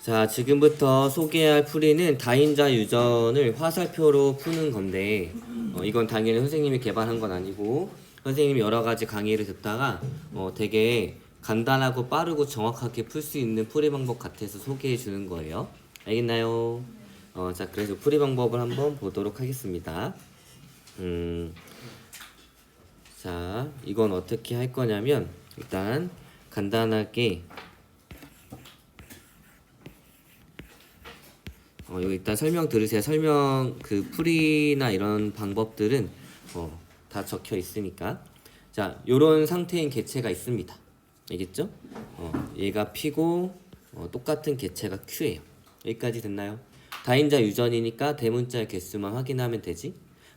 자, 지금부터 소개할 풀이는 다인자 유전을 화살표로 푸는 건데 이건 당연히 선생님이 개발한 건 아니고 선생님이 여러 가지 강의를 듣다가 되게 간단하고 빠르고 정확하게 풀 수 있는 풀이 방법 같아서 소개해 주는 거예요. 알겠나요? 자, 그래서 풀이 방법을 한번 보도록 하겠습니다. 자, 이건 어떻게 할 거냐면 일단 간단하게 여기 일단 설명 들으세요. 설명 그 풀이나 이런 방법들은 다 적혀 있으니까. 자, 요런 상태인 개체가 있습니다. 알겠죠? 얘가 P고 똑같은 개체가 Q예요. 여기까지 됐나요? 다인자 유전이니까 대문자의 개수만 확인하면 되지.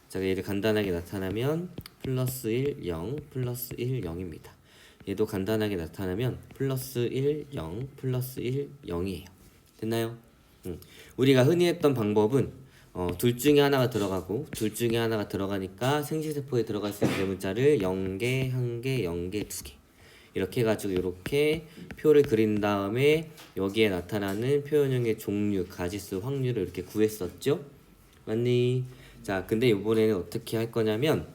자, 얘를 간단하게 나타나면 플러스 1, 0, 플러스 1, 0입니다. 얘도 간단하게 나타나면 플러스 1, 0, 플러스 1, 0이에요. 됐나요? 우리가 흔히 했던 방법은 둘 중에 하나가 들어가고 둘 중에 하나가 들어가니까 생식세포에 들어갈 수 있는 대문자를 0개, 1개, 0개, 2개 이렇게 해가지고 이렇게 표를 그린 다음에 여기에 나타나는 표현형의 종류, 가지수, 확률을 이렇게 구했었죠? 맞니? 자, 근데 이번에는 어떻게 할 거냐면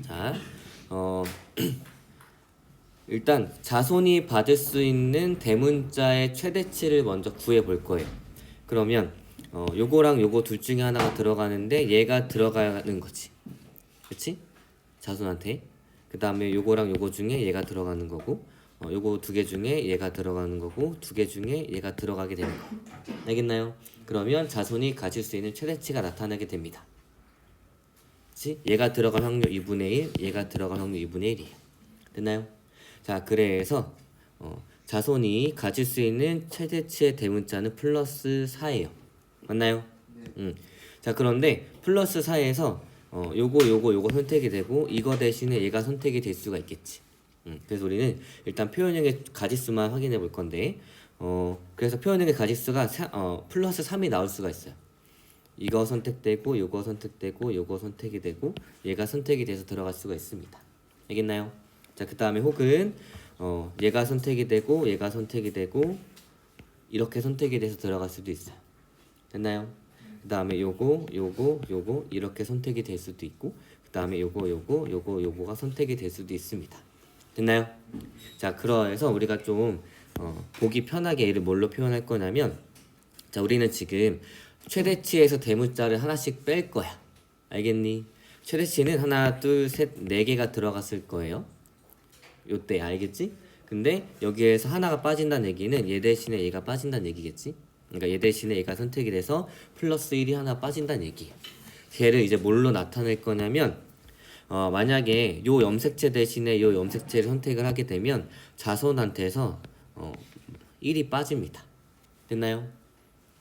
자, 일단 자손이 받을 수 있는 대문자의 최대치를 먼저 구해 볼 거예요. 그러면 요거랑 요거 둘 중에 하나가 들어가는데 얘가 들어가는 거지. 그치? 자손한테. 그 다음에 요거랑 요거 중에 얘가 들어가는 거고 요거 두 개 중에 얘가 들어가는 거고 두 개 중에 얘가 들어가게 되는 거. 알겠나요? 그러면 자손이 가질 수 있는 최대치가 나타나게 됩니다. 그치? 얘가 들어갈 확률 2분의 1, 얘가 들어갈 확률 2분의 1이에요. 됐나요? 자, 그래서 자손이 가질 수 있는 최대치의 대문자는 플러스 4예요. 맞나요? 네. 자, 그런데 플러스 4에서 요거 선택이 되고 이거 대신에 얘가 선택이 될 수가 있겠지. 그래서 우리는 일단 표현형의 가지수만 확인해 볼 건데 그래서 표현형의 가지수가 플러스 3이 나올 수가 있어요. 이거 선택되고 요거 선택되고 요거 선택이 되고 얘가 선택이 돼서 들어갈 수가 있습니다. 알겠나요? 자, 그 다음에 혹은 얘가 선택이 되고 얘가 선택이 되고 이렇게 선택이 돼서 들어갈 수도 있어요. 됐나요? 그 다음에 요거 이렇게 선택이 될 수도 있고 그 다음에 요거가 선택이 될 수도 있습니다. 됐나요? 자, 그래서 우리가 좀 보기 편하게 얘를 뭘로 표현할 거냐면 자, 우리는 지금 최대치에서 대문자를 하나씩 뺄 거야. 알겠니? 최대치는 하나, 둘, 셋, 네 개가 들어갔을 거예요. 요때 알겠지? 근데 여기에서 하나가 빠진다는 얘기는 얘 대신에 얘가 빠진다는 얘기겠지? 그러니까 얘 대신에 얘가 선택이 돼서 플러스 1이 하나 빠진다는 얘기예요. 걔를 이제 뭘로 나타낼 거냐면 만약에 요 염색체 대신에 요 염색체를 선택을 하게 되면 자손한테서 1이 빠집니다. 됐나요?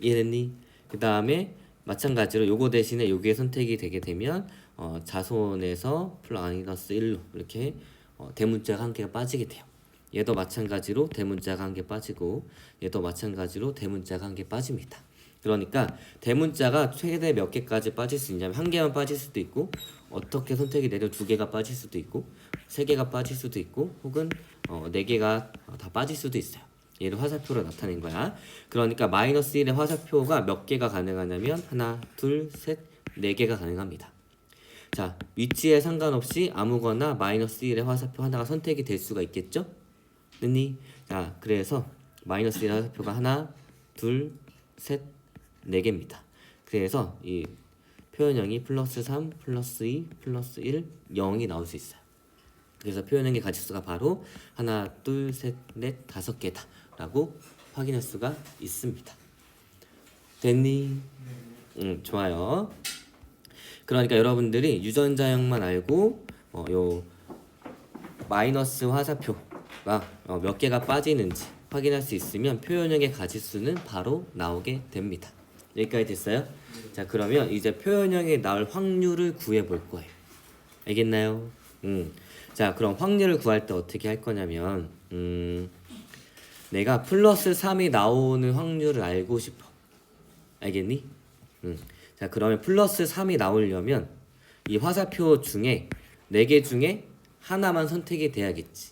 이해됐니? 그 다음에 마찬가지로 요거 대신에 요게 선택이 되게 되면 자손에서 플러스 1로 이렇게 대문자가 한 개가 빠지게 돼요. 얘도 마찬가지로 대문자가 한 개 빠지고 얘도 마찬가지로 대문자가 한 개 빠집니다. 그러니까 대문자가 최대 몇 개까지 빠질 수 있냐면 한 개만 빠질 수도 있고 어떻게 선택이 되면 두 개가 빠질 수도 있고 세 개가 빠질 수도 있고 혹은 네 개가 다 빠질 수도 있어요. 얘를 화살표로 나타낸 거야. 그러니까 마이너스 1의 화살표가 몇 개가 가능하냐면 하나, 둘, 셋, 네 개가 가능합니다. 자, 위치에 상관없이 아무거나 마이너스 1의 화살표 하나가 선택이 될 수가 있겠죠? 됐니? 자, 그래서 마이너스 1의 화살표가 하나, 둘, 셋, 네 개입니다. 그래서 이 표현형이 플러스 3, 플러스 2, 플러스 1, 0이 나올 수 있어요. 그래서 표현형의 가지수가 바로 하나, 둘, 셋, 넷, 다섯 개다 라고 확인할 수가 있습니다. 됐니? 좋아요. 그러니까 여러분들이 유전자형만 알고 요 마이너스 화살표가 몇 개가 빠지는지 확인할 수 있으면 표현형의 가지수는 바로 나오게 됩니다. 여기까지 됐어요? 자, 그러면 이제 표현형에 나올 확률을 구해 볼 거예요. 알겠나요? 자, 그럼 확률을 구할 때 어떻게 할 거냐면 내가 플러스 3이 나오는 확률을 알고 싶어. 알겠니? 자, 그러면 플러스 3이 나오려면 이 화살표 중에 4개 중에 하나만 선택이 돼야겠지.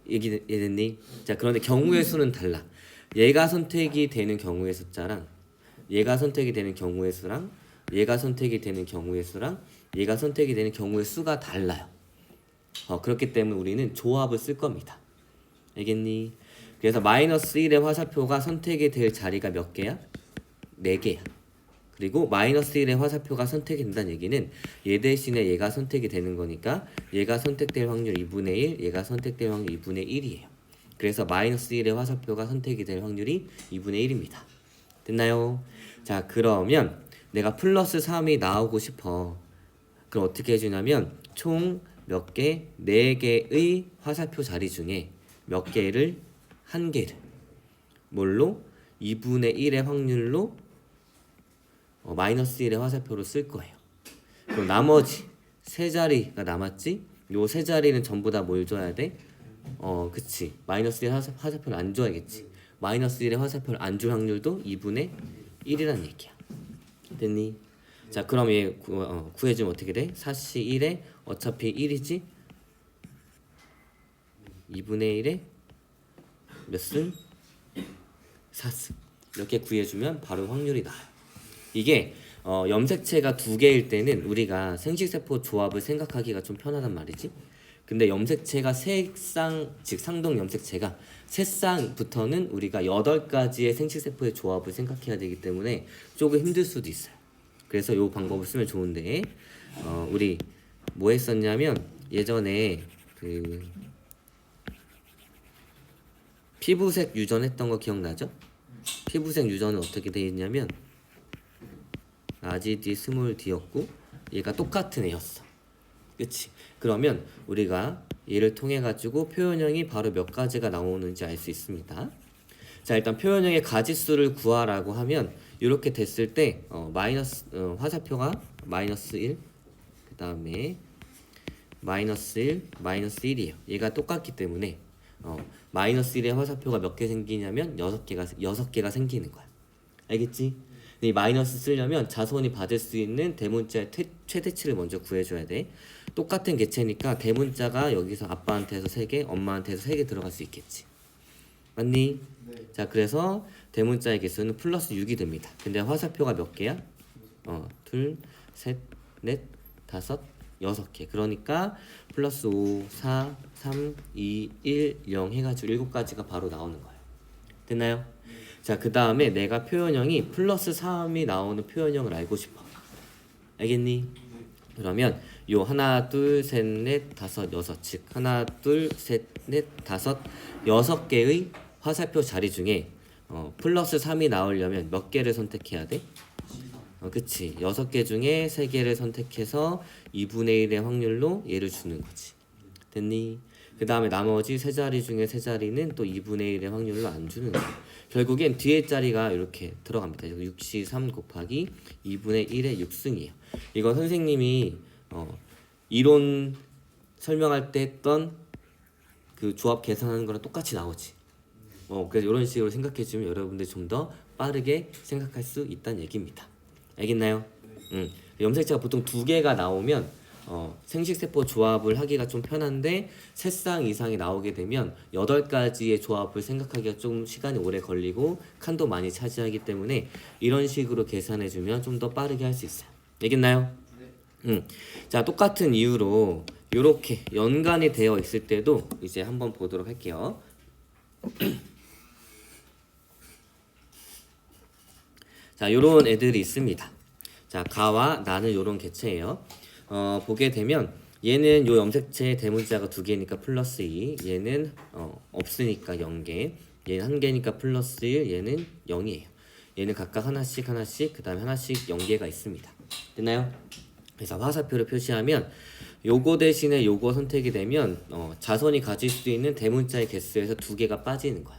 이해됐니? 자, 그런데 경우의 수는 달라. 얘가 선택이 되는 경우의 숫자랑 얘가 선택이 되는 경우의 수랑 얘가 선택이 되는 경우의 수랑 얘가 선택이 되는 경우의 수가 달라요. 그렇기 때문에 우리는 조합을 쓸 겁니다. 알겠니? 그래서 마이너스 1의 화살표가 선택이 될 자리가 몇 개야? 4개야. 그리고 마이너스 1의 화살표가 선택이 된다는 얘기는 얘 대신에 얘가 선택이 되는 거니까 얘가 선택될 확률 2분의 1, 얘가 선택될 확률 2분의 1이에요. 그래서 마이너스 1의 화살표가 선택이 될 확률이 2분의 1입니다. 됐나요? 자, 그러면 내가 플러스 3이 나오고 싶어. 그럼 어떻게 해주냐면 총 몇 개? 4개의 화살표 자리 중에 몇 개를? 1개를 뭘로? 2분의 1의 확률로 마이너스 1의 화살표로 쓸 거예요. 그럼 나머지 세 자리가 남았지? 요 세 자리는 전부 다 뭘 줘야 돼? 그치. 마이너스 1의 화살표를 안 줘야겠지. 마이너스 1의 화살표를 안 줄 확률도 2분의 1이란 얘기야. 됐니? 자, 그럼 얘 구해주면 어떻게 돼? 4시 1에 어차피 1이지? 2분의 1에 몇 승? 4승. 이렇게 구해주면 바로 확률이 나와요. 이게 염색체가 2개일 때는 우리가 생식세포 조합을 생각하기가 좀 편하단 말이지. 근데 염색체가 3쌍, 즉 상동 염색체가 3쌍부터는 우리가 8가지의 생식세포의 조합을 생각해야 되기 때문에 조금 힘들 수도 있어요. 그래서 이 방법을 쓰면 좋은데 우리 뭐 했었냐면 예전에 그 피부색 유전했던 거 기억나죠? 피부색 유전은 어떻게 되어 있냐면 라지 D 스몰 D였고 얘가 똑같은 애였어. 그치? 그러면 우리가 얘를 통해 가지고 표현형이 바로 몇 가지가 나오는지 알 수 있습니다. 자, 일단 표현형의 가지수를 구하라고 하면 이렇게 됐을 때 화살표가 마이너스 1, 그 다음에 마이너스 1, 마이너스 1이에요. 얘가 똑같기 때문에 마이너스 1의 화살표가 몇 개 생기냐면 6개가 생기는 거야. 알겠지? 이 마이너스 쓰려면 자손이 받을 수 있는 대문자의 최대치를 먼저 구해줘야 돼. 똑같은 개체니까 대문자가 여기서 아빠한테서 3개, 엄마한테서 3개 들어갈 수 있겠지. 맞니? 네. 자, 그래서 대문자의 개수는 플러스 6이 됩니다. 근데 화살표가 몇 개야? 둘, 셋, 넷, 다섯, 6개. 그러니까 플러스 5, 4, 3, 2, 1, 0 해가지고 7가지가 바로 나오는 거예요. 됐나요? 자, 그 다음에 내가 표현형이 플러스 3이 나오는 표현형을 알고 싶어. 알겠니? 그러면 요 하나, 둘, 셋, 넷, 다섯, 여섯, 즉 하나, 둘, 셋, 넷, 다섯, 6개의 화살표 자리 중에 플러스 3이 나오려면 몇 개를 선택해야 돼? 그치. 6개 중에 3개를 선택해서 2분의 1의 확률로 얘를 주는 거지. 됐니? 그 다음에 나머지 세 자리 중에 세 자리는 또 2분의 1의 확률로 안 주는 거야. 결국엔 뒤에 자리가 이렇게 들어갑니다. 6시 3 곱하기 2분의 1의 6승이에요. 이거 선생님이 이론 설명할 때 했던 그 조합 계산하는 거랑 똑같이 나오지. 그래서 이런 식으로 생각해주면 여러분들 좀 더 빠르게 생각할 수 있다는 얘기입니다. 알겠나요? 염색체가 보통 2개가 나오면 생식세포 조합을 하기가 좀 편한데 3쌍 이상이 나오게 되면 8가지의 조합을 생각하기가 좀 시간이 오래 걸리고 칸도 많이 차지하기 때문에 이런 식으로 계산해주면 좀 더 빠르게 할 수 있어요. 알겠나요? 네. 자, 똑같은 이유로 이렇게 연관이 되어 있을 때도 이제 한번 보도록 할게요. 자, 요런 애들이 있습니다. 자, 가와 나는 요런 개체예요. 보게 되면 얘는 요 염색체 대문자가 2개니까 플러스 2, 얘는 없으니까 0개, 얘는 1개니까 플러스 1, 얘는 0이에요. 얘는 각각 하나씩 그 다음에 하나씩 0개가 있습니다. 됐나요? 그래서 화살표를 표시하면 요거 대신에 요거 선택이 되면 자손이 가질 수 있는 대문자의 개수에서 2개가 빠지는 거야.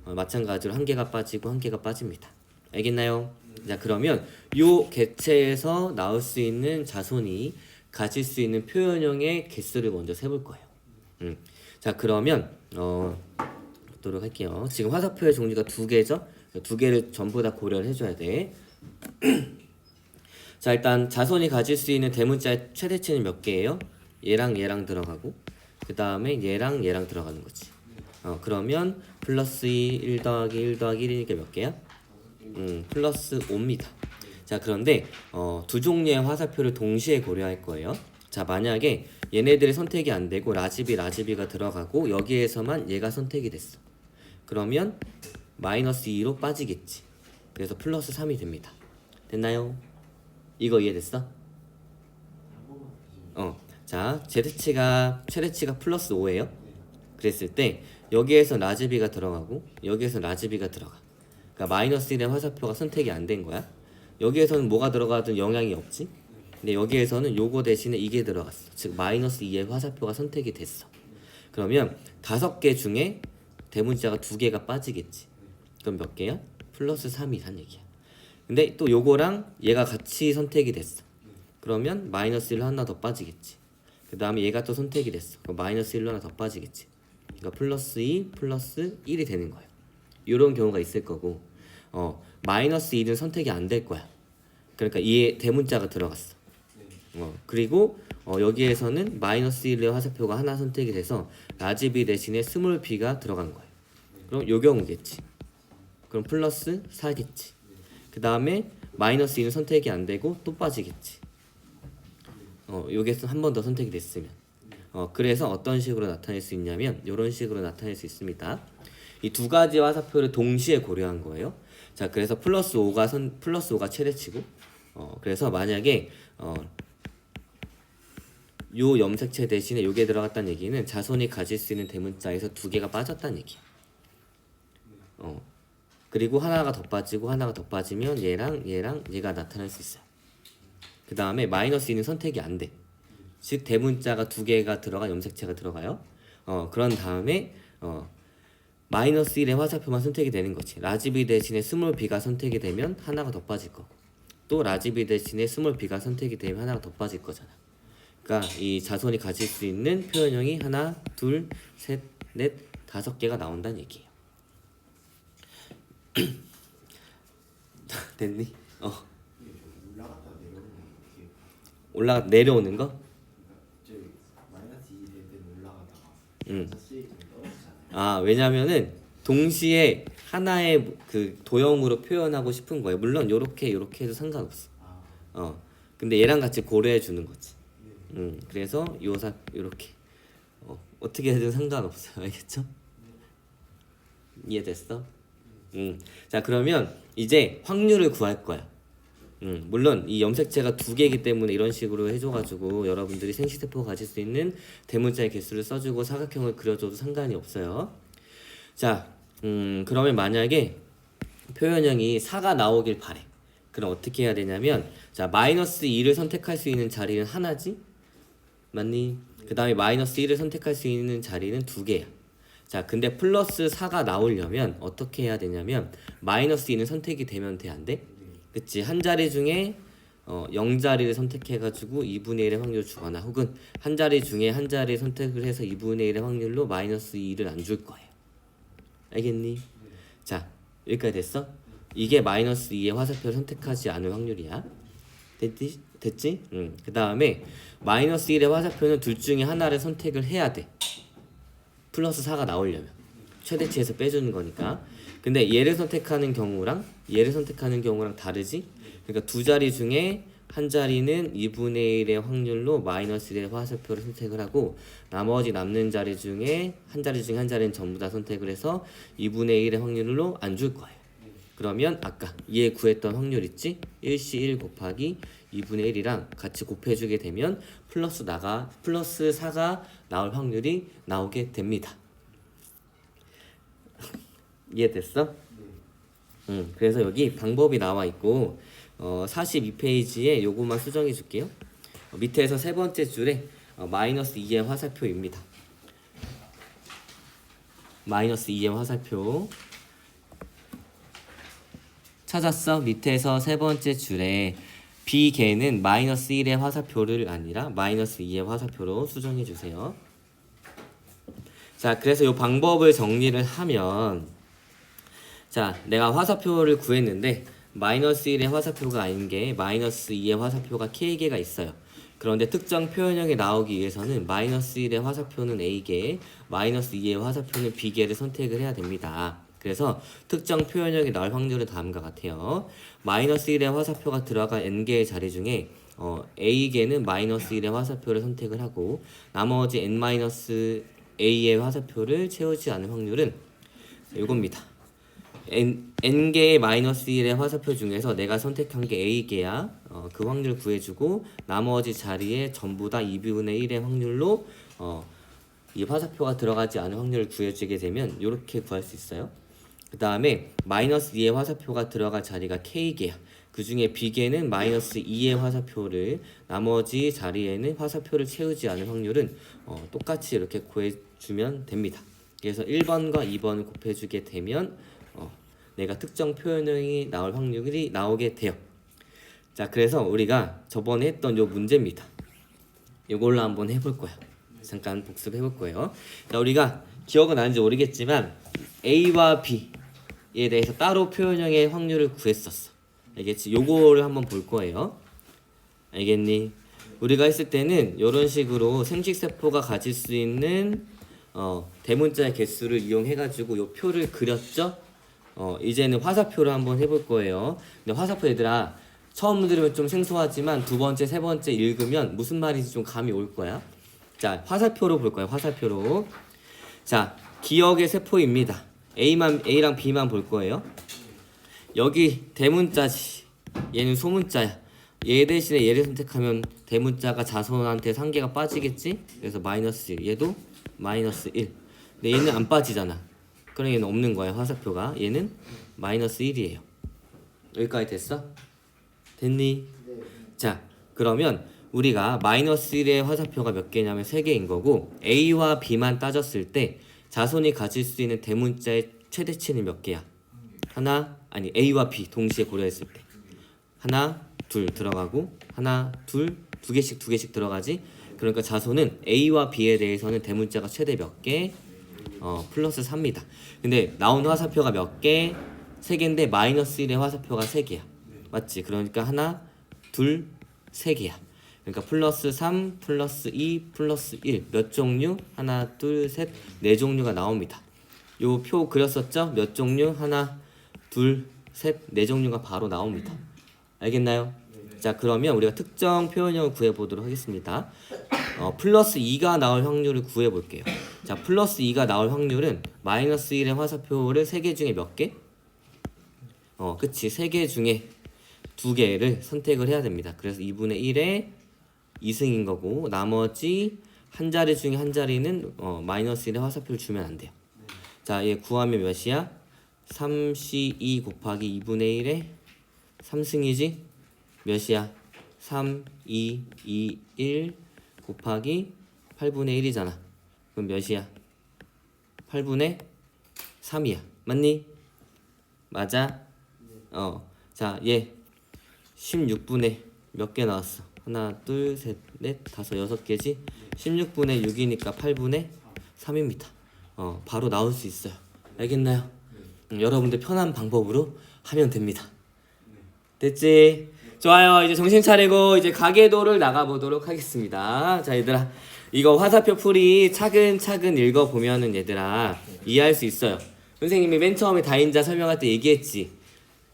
마찬가지로 1개가 빠지고 1개가 빠집니다. 알겠나요? 자, 그러면 요 개체에서 나올 수 있는 자손이 가질 수 있는 표현형의 개수를 먼저 세볼 거예요. 자, 그러면 보도록 할게요. 지금 화살표의 종류가 2개죠? 2개를 전부 다 고려를 해줘야 돼. 자, 일단 자손이 가질 수 있는 대문자의 최대치는 몇 개예요? 얘랑 얘랑 들어가고 그 다음에 얘랑 얘랑 들어가는 거지. 그러면 플러스 2, 1 더하기 1 더하기 1이니까 몇 개야? 플러스 5입니다. 자, 그런데 두 종류의 화살표를 동시에 고려할 거예요. 자, 만약에 얘네들이 선택이 안 되고 라지비가 들어가고 여기에서만 얘가 선택이 됐어. 그러면 마이너스 2로 빠지겠지. 그래서 플러스 3이 됩니다. 됐나요? 이거 이해됐어? 자, 최대치가 플러스 5예요. 그랬을 때 여기에서 라지비가 들어가고 여기에서 라지비가 들어가. 그러니까 마이너스 1의 화살표가 선택이 안 된 거야. 여기에서는 뭐가 들어가든 영향이 없지. 근데 여기에서는 요거 대신에 이게 들어갔어. 즉 마이너스 2의 화살표가 선택이 됐어. 그러면 5개 중에 대문자가 2개가 빠지겠지. 그럼 몇 개야? 플러스 3이란 얘기야. 근데 또 요거랑 얘가 같이 선택이 됐어. 그러면 마이너스 1로 하나 더 빠지겠지. 그 다음에 얘가 또 선택이 됐어. 그럼 마이너스 1로 하나 더 빠지겠지. 그러니까 플러스 2 플러스 1이 되는 거예요. 이런 경우가 있을 거고 마이너스 1은 선택이 안 될 거야. 그러니까 이 대문자가 들어갔어. 그리고 여기에서는 마이너스 1의 화살표가 하나 선택이 돼서 라지 b 대신에 스몰 b가 들어간 거예요. 그럼 요 경우겠지. 그럼 플러스 4겠지. 그 다음에 마이너스 2는 선택이 안 되고 또 빠지겠지. 여기에서 한 번 더 선택이 됐으면. 그래서 어떤 식으로 나타낼 수 있냐면 이런 식으로 나타낼 수 있습니다. 이 두 가지 화살표를 동시에 고려한 거예요. 자, 그래서 플러스 5가 최대치고 그래서 만약에 요 염색체 대신에 요게 들어갔다는 얘기는 자손이 가질 수 있는 대문자에서 2개가 빠졌다는 얘기야. 그리고 하나가 더 빠지고 하나가 더 빠지면 얘랑 얘가 나타날 수 있어요. 그 다음에 마이너스 2는 선택이 안 돼. 즉 대문자가 2개가 들어간 염색체가 들어가요. 그런 다음에 마이너스 1의 화살표만 선택이 되는 거지. 라지 b 대신에 스몰 b가 선택이 되면 하나가 더 빠질 거고 또 라지 b 대신에 스몰 b가 선택이 되면 하나가 더 빠질 거잖아. 그러니까 이 자손이 가질 수 있는 표현형이 하나, 둘, 셋, 넷, 5개가 나온다는 얘기예요. 됐니? 올라가 내려오는 거? 마이너스 2 될 때는 올라가다가 왜냐면은 동시에 하나의 그 도형으로 표현하고 싶은 거예요. 물론 요렇게 해도 상관없어. 근데 얘랑 같이 고려해 주는 거지. 그래서 요렇게 어떻게 해도 상관없어요. 알겠죠? 이해됐어? 자, 그러면 이제 확률을 구할 거야. 물론 이 염색체가 2개이기 때문에 이런 식으로 해줘가지고 여러분들이 생식세포가 가질 수 있는 대문자의 개수를 써주고 사각형을 그려줘도 상관이 없어요. 자, 그러면 만약에 표현형이 4가 나오길 바래. 그럼 어떻게 해야 되냐면 자, 마이너스 2를 선택할 수 있는 자리는 하나지? 맞니? 그 다음에 마이너스 1을 선택할 수 있는 자리는 2개야. 자, 근데 플러스 4가 나오려면 어떻게 해야 되냐면 마이너스 2는 선택이 되면 돼, 안 돼? 그치? 한 자리 중에 0자리를 선택해가지고 2분의 1의 확률을 주거나 혹은 한 자리 중에 한 자리 선택을 해서 2분의 1의 확률로 마이너스 2를 안 줄 거예요. 알겠니? 자, 여기까지 됐어? 이게 마이너스 2의 화살표를 선택하지 않을 확률이야. 됐지? 그 다음에 마이너스 1의 화살표는 둘 중에 하나를 선택을 해야 돼. 플러스 4가 나오려면 최대치에서 빼주는 거니까. 근데 얘를 선택하는 경우랑 다르지? 그러니까 두 자리 중에 한 자리는 2분의 1의 확률로 마이너스 1의 화살표를 선택을 하고 나머지 남는 자리 중에 한 자리는 전부 다 선택을 해서 2분의 1의 확률로 안 줄 거예요. 그러면 아까 얘 구했던 확률 있지? 1시 1 곱하기 2분의 1이랑 같이 곱해주게 되면 플러스 4가 나올 확률이 나오게 됩니다. 이해됐어? 그래서 여기 방법이 나와 있고 42페이지에 요거만 수정해 줄게요. 밑에서 세 번째 줄에 마이너스 2의 화살표입니다. 마이너스 2의 화살표 찾았어? 밑에서 세 번째 줄에 B개는 마이너스 1의 화살표를 아니라 마이너스 2의 화살표로 수정해 주세요. 자, 그래서 이 방법을 정리를 하면 자, 내가 화살표를 구했는데 마이너스 1의 화살표가 아닌 게 마이너스 2의 화살표가 K개가 있어요. 그런데 특정 표현형이 나오기 위해서는 마이너스 1의 화살표는 A개, 마이너스 2의 화살표는 B개를 선택을 해야 됩니다. 그래서 특정 표현형이 나올 확률은 다음과 같아요. 마이너스 1의 화살표가 들어간 n개의 자리 중에 A개는 마이너스 1의 화살표를 선택을 하고 나머지 n-A의 화살표를 채우지 않을 확률은 이겁니다. n개의 마이너스 1의 화살표 중에서 내가 선택한 게 A개야. 그 확률 구해주고 나머지 자리에 전부 다 2분의 1의 확률로 이 화살표가 들어가지 않은 확률을 구해주게 되면 이렇게 구할 수 있어요. 그 다음에 마이너스 2의 화살표가 들어갈 자리가 K개야. 그 중에 B개는 마이너스 2의 화살표를 나머지 자리에는 화살표를 채우지 않을 확률은 똑같이 이렇게 구해주면 됩니다. 그래서 1번과 2번을 곱해주게 되면 내가 특정 표현형이 나올 확률이 나오게 돼요. 자, 그래서 우리가 저번에 했던 요 문제입니다. 요걸로 한번 해볼 거야. 잠깐 복습해 볼 거예요. 자, 우리가 기억은 나는지 모르겠지만 A와 B에 대해서 따로 표현형의 확률을 구했었어. 알겠지? 요거를 한번 볼 거예요. 알겠니? 우리가 했을 때는 이런 식으로 생식세포가 가질 수 있는 대문자의 개수를 이용해가지고 요 표를 그렸죠? 이제는 화살표를 한번 해볼 거예요. 근데 화살표 얘들아 처음 들으면 좀 생소하지만 두 번째, 세 번째 읽으면 무슨 말인지 좀 감이 올 거야. 자, 화살표로 볼 거예요. 화살표로. 자, 기억의 세포입니다. A랑 B만 볼 거예요. 여기 대문자지. 얘는 소문자야. 얘 대신에 얘를 선택하면 대문자가 자손한테 3개가 빠지겠지? 그래서 마이너스 1. 얘도 마이너스 1. 근데 얘는 안 빠지잖아. 그럼 얘는 없는 거야. 화살표가. 얘는 마이너스 1이에요. 여기까지 됐어? 됐니? 네. 자, 그러면 우리가 마이너스 1의 화살표가 몇 개냐면 3개인 거고 A와 B만 따졌을 때 자손이 가질 수 있는 대문자의 최대치는 몇 개야? A와 B 동시에 고려했을 때 하나, 둘 들어가고 하나, 둘, 두 개씩 들어가지. 그러니까 자손은 A와 B에 대해서는 대문자가 최대 몇 개? 플러스 3입니다. 근데 나온 화살표가 몇 개? 3개인데 마이너스 1의 화살표가 3개야. 맞지? 그러니까 하나, 둘, 3개야. 그러니까 플러스 3, 플러스 2, 플러스 1. 몇 종류? 하나, 둘, 셋, 4종류가 나옵니다. 요 표 그렸었죠? 몇 종류? 하나, 둘, 셋, 4종류가 바로 나옵니다. 알겠나요? 자, 그러면 우리가 특정 표현형을 구해보도록 하겠습니다. 플러스 2가 나올 확률을 구해볼게요. 자, 플러스 2가 나올 확률은 마이너스 1의 화살표를 3개 중에 몇 개? 그치. 3개 중에 2개를 선택을 해야 됩니다. 그래서 2분의 1의 2승인 거고 나머지 한 자리 중에 한 자리는 마이너스 1의 화살표를 주면 안 돼요. 자, 얘 구하면 몇이야? 3C2 곱하기 2분의 1의 3승이지? 몇이야? 3, 2, 2, 1 곱하기 8분의 1이잖아. 그럼 몇이야? 8분의 3이야. 맞니? 맞아? 자, 얘 16분의 몇 개 나왔어? 하나, 둘, 셋, 넷, 다섯, 6개지? 16분의 6이니까 8분의 3입니다. 바로 나올 수 있어요. 알겠나요? 여러분들 편한 방법으로 하면 됩니다. 됐지? 좋아요. 이제 정신 차리고 이제 가계도를 나가보도록 하겠습니다. 자, 얘들아, 이거 화살표 풀이 차근차근 읽어보면은 얘들아 이해할 수 있어요. 선생님이 맨 처음에 다인자 설명할 때 얘기했지.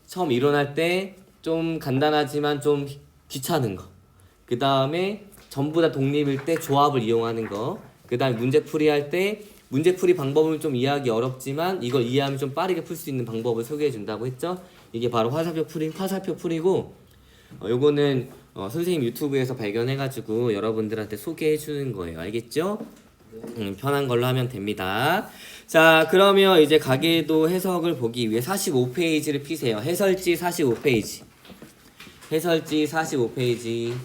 처음 이론할 때 좀 간단하지만 좀 귀찮은 거. 그 다음에 전부 다 독립일 때 조합을 이용하는 거. 그 다음에 문제풀이 할 때 문제풀이 방법은 좀 이해하기 어렵지만 이걸 이해하면 좀 빠르게 풀 수 있는 방법을 소개해 준다고 했죠. 이게 바로 화살표 풀이고 요거는 선생님 유튜브에서 발견해가지고 여러분들한테 소개해 주는 거예요. 알겠죠? 편한 걸로 하면 됩니다. 자, 그러면 이제 가계도 해석을 보기 위해 45페이지를 피세요. 해설지 45페이지. 해설지 45페이지.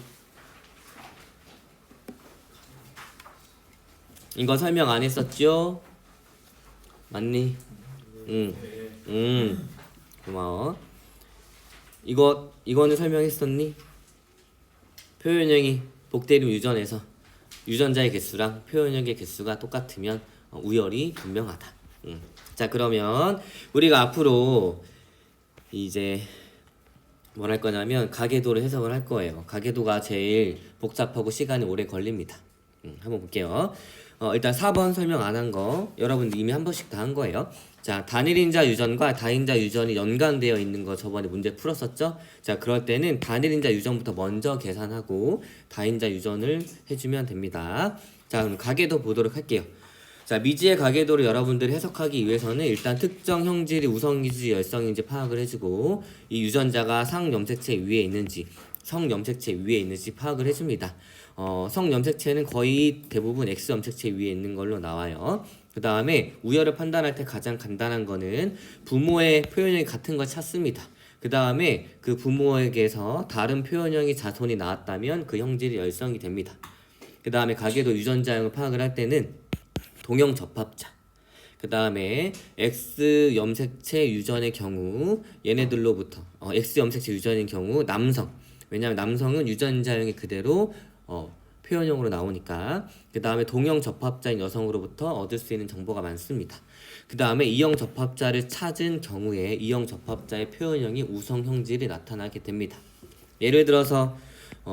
이거 설명 안 했었죠? 맞니? 고마워. 이거는 설명했었니? 표현형이 복대림 유전에서 유전자의 개수랑 표현형의 개수가 똑같으면 우열이 분명하다. 자, 그러면 우리가 앞으로 이제 뭘 할 거냐면 가계도를 해석을 할 거예요. 가계도가 제일 복잡하고 시간이 오래 걸립니다. 한번 볼게요. 일단 4번 설명 안 한 거 여러분들 이미 한 번씩 다 한 거예요. 자, 단일인자 유전과 다인자 유전이 연관되어 있는 거 저번에 문제 풀었었죠? 자, 그럴 때는 단일인자 유전부터 먼저 계산하고 다인자 유전을 해주면 됩니다. 자, 그럼 가계도 보도록 할게요. 자, 미지의 가계도를 여러분들이 해석하기 위해서는 일단 특정 형질이 우성인지 열성인지 파악을 해주고 이 유전자가 상염색체 위에 있는지 성염색체 위에 있는지 파악을 해줍니다. 성염색체는 거의 대부분 X염색체 위에 있는 걸로 나와요. 그 다음에 우열을 판단할 때 가장 간단한 거는 부모의 표현형이 같은 걸 찾습니다. 그 다음에 그 부모에게서 다른 표현형이 자손이 나왔다면 그 형질이 열성이 됩니다. 그 다음에 가계도 유전자형을 파악을 할 때는 동형 접합자. 그 다음에 X 염색체 유전의 경우 얘네들로부터 X 염색체 유전인 경우 남성. 왜냐하면 남성은 유전자형이 그대로 표현형으로 나오니까. 그 다음에 동형 접합자인 여성으로부터 얻을 수 있는 정보가 많습니다. 그 다음에 이형 접합자를 찾은 경우에 이형 접합자의 표현형이 우성 형질이 나타나게 됩니다. 예를 들어서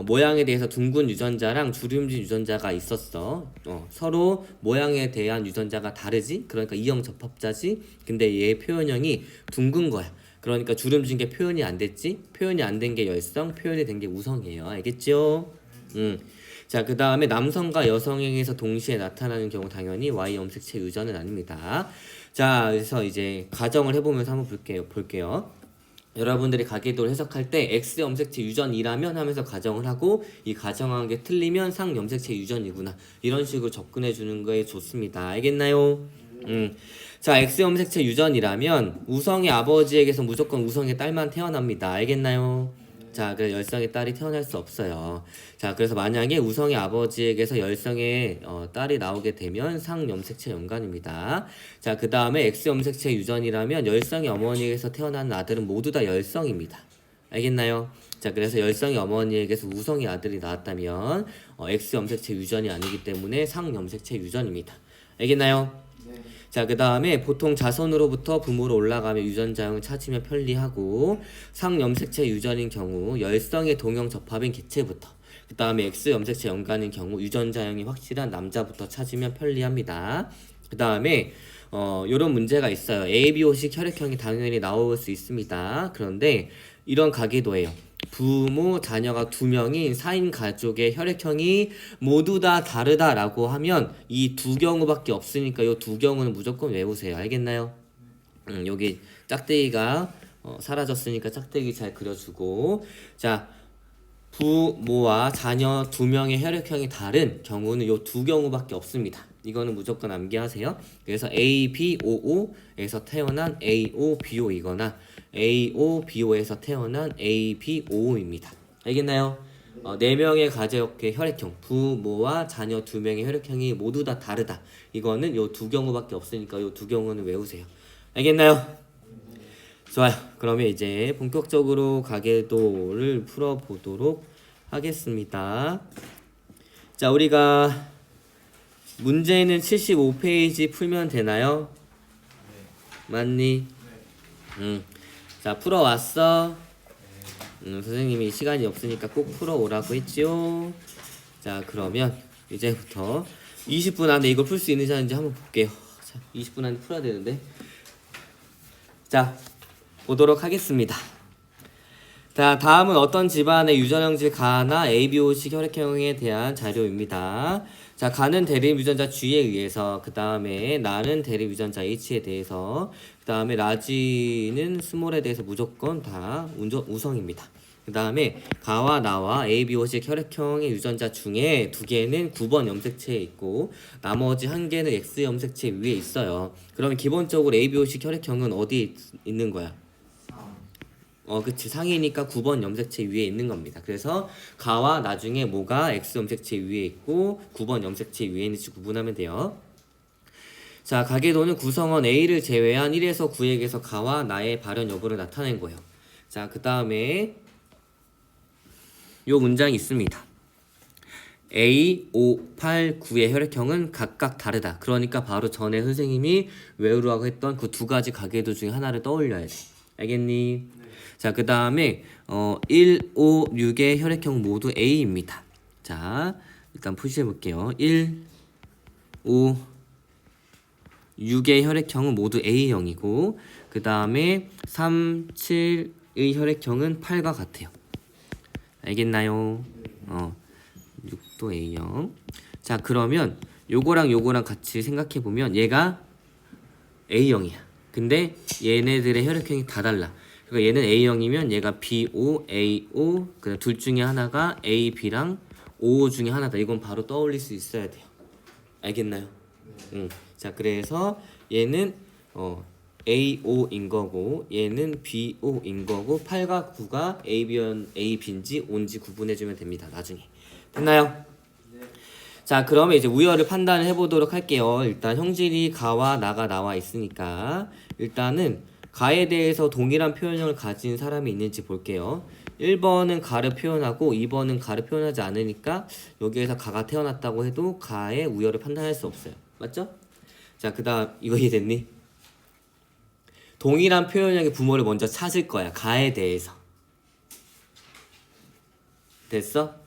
모양에 대해서 둥근 유전자랑 주름진 유전자가 있었어. 서로 모양에 대한 유전자가 다르지? 그러니까 이형 접합자지? 근데 얘의 표현형이 둥근 거야. 그러니까 주름진 게 표현이 안 됐지? 표현이 안 된 게 열성, 표현이 된 게 우성이에요. 알겠죠? 자, 그 다음에 남성과 여성에게서 동시에 나타나는 경우 당연히 Y 염색체 유전은 아닙니다. 자, 그래서 이제 가정을 해보면서 한번 볼게요. 여러분들이 가계도를 해석할 때 X 염색체 유전이라면 하면서 가정을 하고 이 가정한 게 틀리면 상 염색체 유전이구나 이런 식으로 접근해 주는 거에 좋습니다. 알겠나요? 자, X 염색체 유전이라면 우성의 아버지에게서 무조건 우성의 딸만 태어납니다. 알겠나요? 자, 그래서 열성의 딸이 태어날 수 없어요. 자, 그래서 만약에 우성의 아버지에게서 열성의 딸이 나오게 되면 상염색체 연관입니다. 자, 그 다음에 X염색체 유전이라면 열성의 어머니에게서 태어난 아들은 모두 다 열성입니다. 알겠나요? 자, 그래서 열성의 어머니에게서 우성의 아들이 나왔다면 X염색체 유전이 아니기 때문에 상염색체 유전입니다. 알겠나요? 자, 그 다음에 보통 자손으로부터 부모로 올라가며 유전자형을 찾으면 편리하고 상염색체 유전인 경우 열성의 동형 접합인 개체부터 그 다음에 X염색체 연관인 경우 유전자형이 확실한 남자부터 찾으면 편리합니다. 그 다음에 요런 문제가 있어요. ABO식 혈액형이 당연히 나올 수 있습니다. 그런데 이런 가계도예요. 부모, 자녀가 2명인 4인 가족의 혈액형이 모두 다 다르다라고 하면 이 두 경우밖에 없으니까 이 두 경우는 무조건 외우세요. 알겠나요? 여기 짝대기가 사라졌으니까 짝대기 잘 그려주고 자, 부모와 자녀 2명의 혈액형이 다른 경우는 이 두 경우밖에 없습니다. 이거는 무조건 암기하세요. 그래서 ABOO에서 태어난 AOBO이거나 AOBO에서 태어난 ABOO입니다. 알겠나요? 4명의 가족의 혈액형, 부모와 자녀 2명의 혈액형이 모두 다 다르다. 이거는 요 두 경우밖에 없으니까 요 두 경우는 외우세요. 알겠나요? 좋아요. 그러면 이제 본격적으로 가계도를 풀어보도록 하겠습니다. 자, 우리가 문제는 75페이지 풀면 되나요? 맞니? 자, 풀어왔어? 선생님이 시간이 없으니까 꼭 풀어오라고 했죠? 자, 그러면 이제부터 20분 안에 이걸 풀 수 있는지 아닌지 한번 볼게요. 자, 20분 안에 풀어야 되는데. 자, 보도록 하겠습니다. 자, 다음은 어떤 집안의 유전형질 가나 ABO식 혈액형에 대한 자료입니다. 자, 가는 대립 유전자 G에 의해서, 그 다음에 나는 대립 유전자 H에 대해서, 그 다음에 라지는 스몰에 대해서 무조건 다 우성입니다. 그 다음에 가와 나와 ABO식 혈액형의 유전자 중에 2개는 9번 염색체에 있고 나머지 1개는 X 염색체 위에 있어요. 그러면 기본적으로 ABO식 혈액형은 어디 있는 거야? 그치. 상이니까 9번 염색체 위에 있는 겁니다. 그래서 가와 나중에 뭐가 X 염색체 위에 있고 9번 염색체 위에 있는지 구분하면 돼요. 자, 가계도는 구성원 A를 제외한 1에서 9에게서 가와 나의 발현 여부를 나타낸 거예요. 자, 그 다음에 요 문장이 있습니다. A, 5, 8, 9의 혈액형은 각각 다르다. 그러니까 바로 전에 선생님이 외우라고 했던 그 2가지 가계도 중에 하나를 떠올려야 돼. 알겠니? 자, 그 다음에 1, 5, 6의 혈액형 모두 A입니다. 자, 일단 푸시해 볼게요. 1, 5, 6의 혈액형은 모두 A형이고 그 다음에 3, 7의 혈액형은 8과 같아요. 알겠나요? 6도 A형. 자, 그러면 요거랑 요거랑 같이 생각해 보면 얘가 A형이야. 근데 얘네들의 혈액형이 다 달라. 그러니까 얘는 A형이면 얘가 BO, AO, 그다음 둘 중에 하나가 AB랑 OO 중에 하나다. 이건 바로 떠올릴 수 있어야 돼요. 알겠나요? 자, 그래서 얘는 AO인 거고 얘는 BO인 거고 8과 9가 AB인지 O인지 구분해 주면 됩니다. 나중에. 됐나요? 자, 그러면 이제 우열을 판단을 해보도록 할게요. 일단 형질이 가와 나가 나와 있으니까 일단은 가에 대해서 동일한 표현형을 가진 사람이 있는지 볼게요. 1번은 가를 표현하고 2번은 가를 표현하지 않으니까 여기에서 가가 태어났다고 해도 가의 우열을 판단할 수 없어요. 맞죠? 자, 그 다음 이거 이해됐니? 동일한 표현형의 부모를 먼저 찾을 거야. 가에 대해서. 됐어?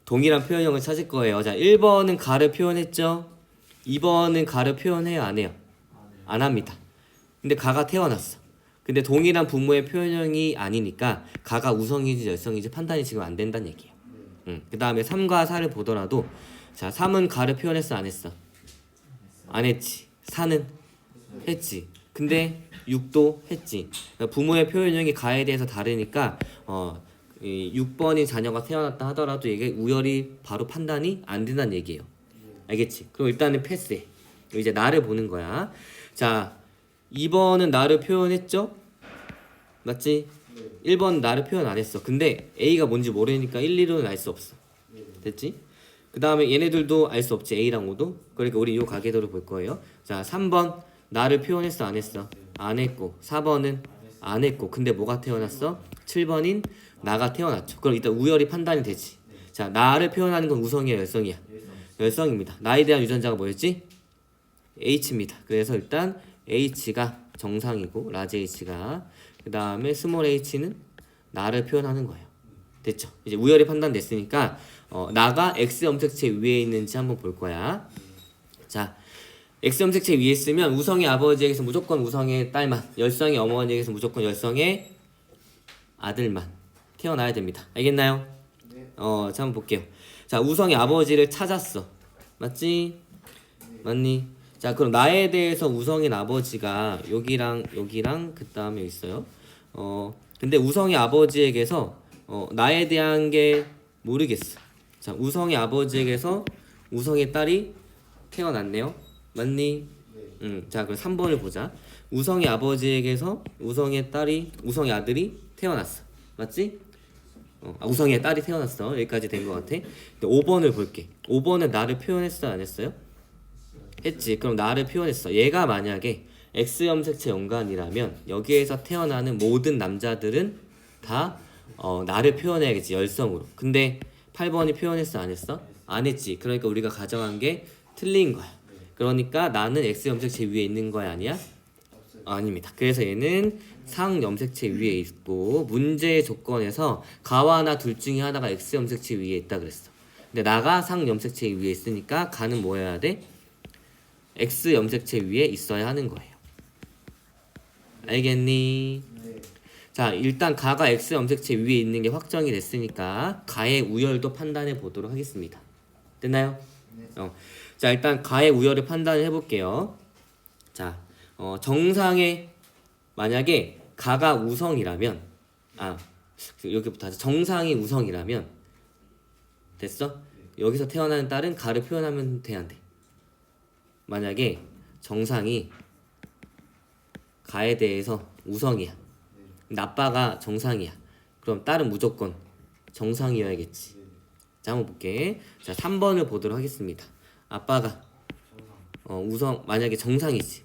동일한 표현형을 찾을 거예요. 자, 1번은 가를 표현했죠? 2번은 가를 표현해요? 안 해요? 안 합니다. 근데 가가 태어났어. 근데 동일한 부모의 표현형이 아니니까 가가 우성인지 열성인지 판단이 지금 안 된다는 얘기예요. 그 다음에 3과 4를 보더라도 자, 3은 가를 표현했어? 안 했어? 안 했지. 4는 했지. 근데 6도 했지. 그러니까 부모의 표현형이 가에 대해서 다르니까 이 6번이 자녀가 태어났다 하더라도 이게 우열이 바로 판단이 안 된다는 얘기예요. 알겠지? 그럼 일단은 패스해. 이제 나를 보는 거야. 자, 2번은 나를 표현했죠? 맞지? 1번 나를 표현 안 했어. 근데 A가 뭔지 모르니까 1, 2로는 알 수 없어. 됐지? 그 다음에 얘네들도 알 수 없지. A랑 5도. 그러니까 우리 요 가계도를 볼 거예요. 자, 3번 나를 표현했어? 안 했어? 안 했고 4번은 안 했고 근데 뭐가 태어났어? 7번인 나가 태어났죠. 그럼 일단 우열이 판단이 되지. 자, 나를 표현하는 건 우성이야, 열성이야? 열성입니다. 나에 대한 유전자가 뭐였지? H입니다. 그래서 일단 H가 정상이고 라지 H가 그 다음에 스몰 h는 나를 표현하는 거예요. 됐죠? 이제 우열이 판단됐으니까 나가 X 염색체 위에 있는지 한번 볼 거야. 자, X 염색체 위에 있으면 우성의 아버지에게서 무조건 우성의 딸만, 열성의 어머니에게서 무조건 열성의 아들만 태어나야 됩니다. 알겠나요? 자, 한번 볼게요. 자, 우성의 아버지를 찾았어. 맞지? 맞니? 자, 그럼 나에 대해서 우성인 아버지가 여기랑 그 다음에 있어요. 근데 우성의 아버지에게서 나에 대한 게 모르겠어. 자, 우성의 아버지에게서 우성의 딸이 태어났네요. 맞니? 자, 그럼 3번을 보자. 우성의 아버지에게서 우성의 아들이 태어났어. 맞지? 우성의 딸이 태어났어. 여기까지 된 것 같아. 5번을 볼게. 5번은 나를 표현했어? 안 했어요? 했지. 그럼 나를 표현했어. 얘가 만약에 X 염색체 연관이라면 여기에서 태어나는 모든 남자들은 다 나를 표현해야겠지. 열성으로. 근데 8번이 표현했어? 안 했어? 안 했지. 그러니까 우리가 가정한 게 틀린 거야. 그러니까 나는 X 염색체 위에 있는 거야? 아니야? 아닙니다. 그래서 얘는 상 염색체 위에 있고 문제의 조건에서 가와 나 둘 중에 하나가 X 염색체 위에 있다 그랬어. 근데 나가 상 염색체 위에 있으니까 가는 뭐여야 돼? X 염색체 위에 있어야 하는 거예요. 알겠니? 자, 일단 가가 X 염색체 위에 있는 게 확정이 됐으니까 가의 우열도 판단해 보도록 하겠습니다. 됐나요? 자, 일단 가의 우열을 판단을 해볼게요. 자, 정상의 만약에 가가 우성이라면 여기부터 하자. 정상이 우성이라면 됐어? 여기서 태어나는 딸은 가를 표현하면 돼, 안 돼? 만약에 정상이 가에 대해서 우성이야. 아빠가 정상이야. 그럼 딸은 무조건 정상이어야겠지. 자, 한번 볼게. 자, 3번을 보도록 하겠습니다. 아빠가 우성 만약에 정상이지.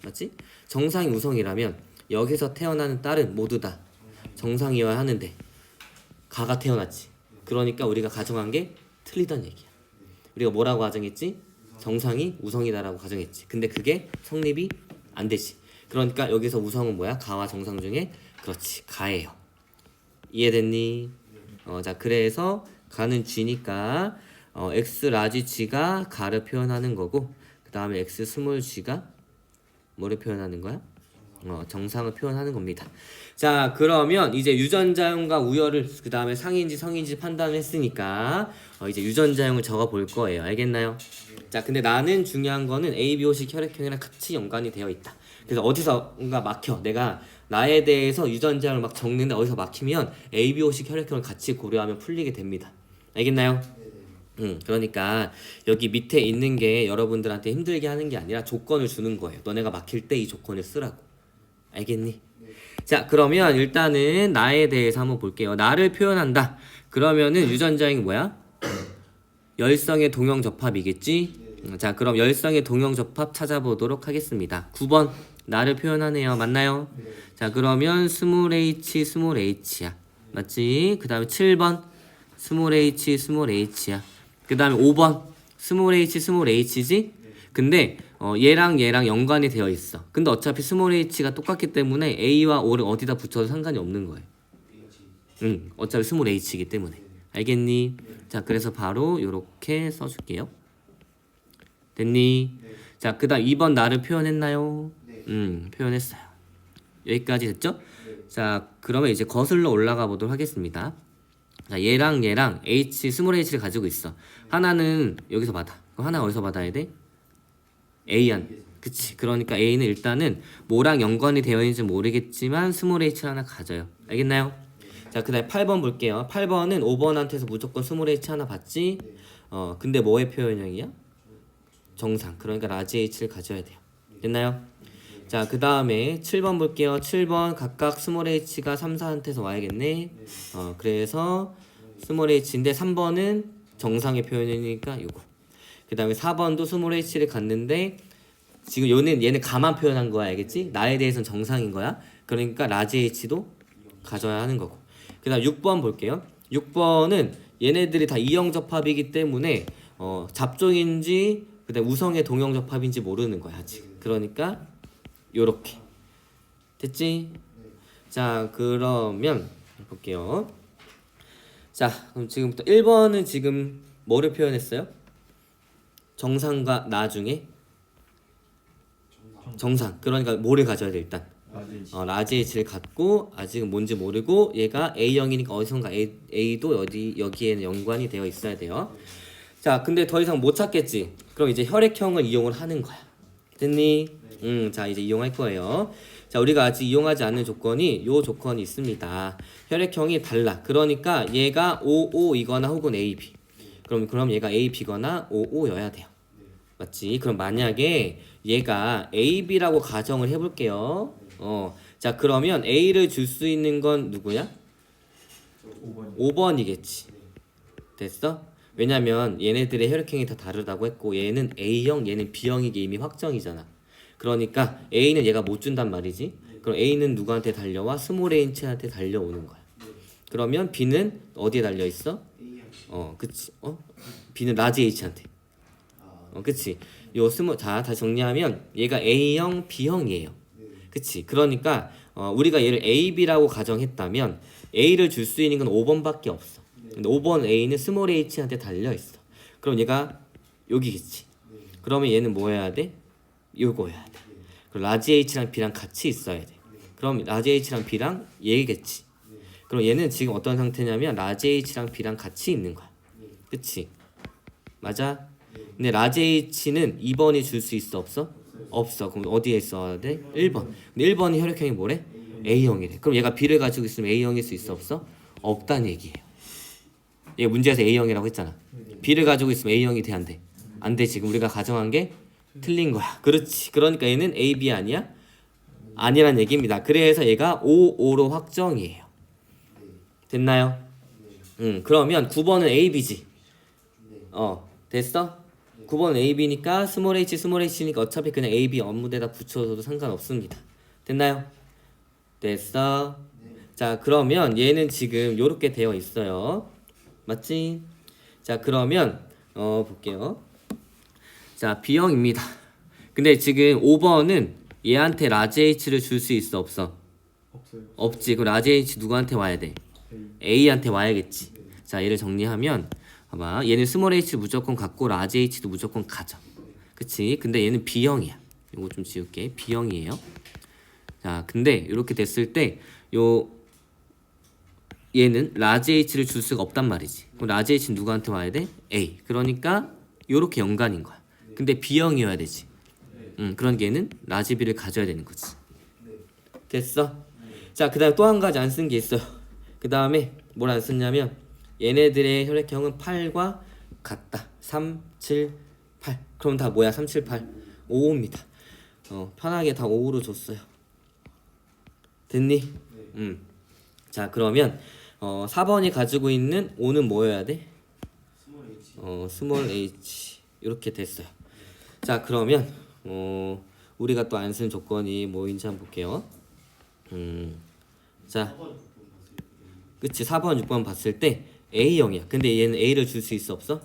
맞지? 정상이 우성이라면 여기서 태어나는 딸은 모두 다 정상이어야 하는데 가가 태어났지. 그러니까 우리가 가정한 게 틀리던 얘기야. 우리가 뭐라고 가정했지? 정상이 우성이다라고 가정했지. 근데 그게 성립이 안 되지. 그러니까 여기서 우성은 뭐야? 가와 정상 중에 그렇지 가예요. 이해됐니? 자 그래서 가는 G니까 X 라지 G가 가를 표현하는 거고 그 다음에 X 스몰 G가 뭐를 표현하는 거야? 정상을 표현하는 겁니다. 자 그러면 이제 유전자형과 우열을 그 다음에 상인지 성인지 판단을 했으니까 이제 유전자형을 적어 볼 거예요. 알겠나요? 자 근데 나는 중요한 거는 ABO식 혈액형이랑 같이 연관이 되어 있다. 그래서 어디서가 막혀 내가 나에 대해서 유전자형을 막 적는데 어디서 막히면 ABO식 혈액형을 같이 고려하면 풀리게 됩니다. 알겠나요? 그러니까 여기 밑에 있는 게 여러분들한테 힘들게 하는 게 아니라 조건을 주는 거예요. 너네가 막힐 때 이 조건을 쓰라고. 알겠니? 자 그러면 일단은 나에 대해서 한번 볼게요. 나를 표현한다. 그러면은 유전자형이 뭐야? 열성의 동형접합이겠지? 자 그럼 열성의 동형접합 찾아보도록 하겠습니다. 9번 나를 표현하네요. 맞나요? 자 그러면 스몰 h 스몰 h야. 맞지? 그 다음에 7번 스몰 h 스몰 h야. 그 다음에 5번 스몰 h 스몰 h지? 근데 얘랑 연관이 되어 있어. 근데 어차피 스몰 h가 똑같기 때문에 a와 o를 어디다 붙여도 상관이 없는 거예요. 어차피 스몰 h이기 때문에. 알겠니? 자 그래서 바로 요렇게 써줄게요. 됐니? 자 그 다음 2번 나를 표현했나요? 표현했어요. 여기까지 됐죠? 자 그러면 이제 거슬러 올라가 보도록 하겠습니다. 자 얘랑 h 스몰 h를 가지고 있어. 하나는 여기서 받아. 그럼 하나 어디서 받아야 돼? A한. 그치. 그러니까 A는 일단은 뭐랑 연관이 되어 있는지 모르겠지만 스몰 h 하나 가져요. 알겠나요? 자 그 다음에 8번 볼게요. 8번은 5번한테서 무조건 스몰 h 하나 받지. 근데 뭐의 표현형이야? 정상. 그러니까 라지 h를 가져야 돼요. 됐나요? 자 그 다음에 7번 볼게요. 7번 각각 스몰 h가 3, 4한테서 와야겠네. 그래서 스몰 h인데 3번은 정상의 표현이니까 요거. 그 다음에 4번도 스몰 h를 갖는데 지금 얘는 가만 표현한 거야. 알겠지? 나에 대해서는 정상인 거야. 그러니까 라지 h도 가져야 하는 거고. 그 다음 6번 볼게요. 6번은 얘네들이 다 이형접합이기 때문에 잡종인지 그다음 우성의 동형접합인지 모르는 거야 아직. 그러니까 요렇게 됐지? 자 그러면 볼게요. 자 그럼 지금부터 1번은 지금 뭐를 표현했어요? 정상과 나 중에 정상. 그러니까 뭐를 가져야 돼 일단? 라지 h를 갖고 아직은 뭔지 모르고 얘가 A형이니까 어디선가 A도 여기에는 연관이 되어 있어야 돼요. 자 근데 더 이상 못 찾겠지? 그럼 이제 혈액형을 이용을 하는 거야. 됐니? 자 이제 이용할 거예요. 자 우리가 아직 이용하지 않는 조건이 요 조건이 있습니다. 혈액형이 달라. 그러니까 얘가 OO이거나 혹은 AB. 그럼 얘가 AB거나 OO여야 돼요. 맞지? 그럼 만약에 얘가 AB라고 가정을 해볼게요. 자 그러면 A를 줄 수 있는 건 누구야? 5번이겠지. 됐어? 왜냐면 얘네들의 혈액형이 다 다르다고 했고 얘는 A형, 얘는 B형이게 이미 확정이잖아. 그러니까 A는 얘가 못 준단 말이지. 그럼 A는 누구한테 달려와? 스몰 h한테 달려오는 거야. 그러면 B는 어디에 달려있어? 그치. B는 라지 h한테. 그치. 자 다시 정리하면 얘가 A형, B형이에요. 그치. 그러니까 우리가 얘를 AB라고 가정했다면 A를 줄 수 있는 건 5번밖에 없어. 근데 5번 A는 스몰 h한테 달려있어. 그럼 얘가 여기겠지. 그러면 얘는 뭐 해야 돼? 요거여야 돼. 그럼 라지 h랑 B랑 같이 있어야 돼. 그럼 라지 h랑 B랑 얘겠지. 그럼 얘는 지금 어떤 상태냐면 라지 h랑 B랑 같이 있는 거야. 그치? 맞아? 근데 라지 h는 2번이 줄 수 있어 없어? 없어. 그럼 어디에 있어야 돼? 1번. 근데 1번이 혈액형이 뭐래? A형이래. 그럼 얘가 B를 가지고 있으면 A형일 수 있어 없어? 없다는 얘기예요. 얘가 문제에서 A형이라고 했잖아. B를 가지고 있으면 A형이 돼 안 돼? 안 돼. 지금 우리가 가정한 게 틀린 거야. 그렇지. 그러니까 얘는 A, B 아니야? 아니란 얘기입니다. 그래서 얘가 OO로 확정이에요. 됐나요? 그러면 9번은 A, B지. 됐어? 9번 AB니까 스몰 h니까 어차피 그냥 AB 업무대다 붙여줘도 상관없습니다. 됐나요? 됐어? 자 그러면 얘는 지금 요렇게 되어 있어요. 맞지? 자 그러면 볼게요. 자 B형입니다. 근데 지금 5번은 얘한테 라지 H를 줄 수 있어 없어? 없어요. 없지. 그 라지 H 누구한테 와야 돼? A. A한테 와야겠지. 자, 얘를 정리하면 봐봐. 얘는 스몰 h 무조건 갖고 라지 h도 무조건 가져. 그치? 근데 얘는 B형이야. 요거 좀 지울게. B형이에요. 자, 근데 이렇게 됐을 때 요 얘는 라지 h를 줄 수가 없단 말이지. 그럼 라지 h는 누구한테 와야 돼? A. 그러니까 요렇게 연관인 거야. 근데 B형이어야 되지. 그러니까 얘는 라지 B를 가져야 되는 거지. 됐어? 자, 그 다음에 또 한 가지 안 쓴 게 있어요. 그 다음에 뭘 안 썼냐면 얘네들의 혈액형은 8과 같다. 3, 7, 8. 그럼 다 뭐야? 3, 7, 8. 5입니다. 편하게 다 5로 줬어요. 됐니? 자, 그러면 4번이 가지고 있는 5는 뭐여야 돼? 스몰 h. 이렇게 됐어요. 자, 그러면 우리가 또 안 쓴 조건이 뭐인지 한번 볼게요. 자, 그치. 4번, 6번 봤을 때 A형이야. 근데 얘는 A를 줄 수 있어 없어?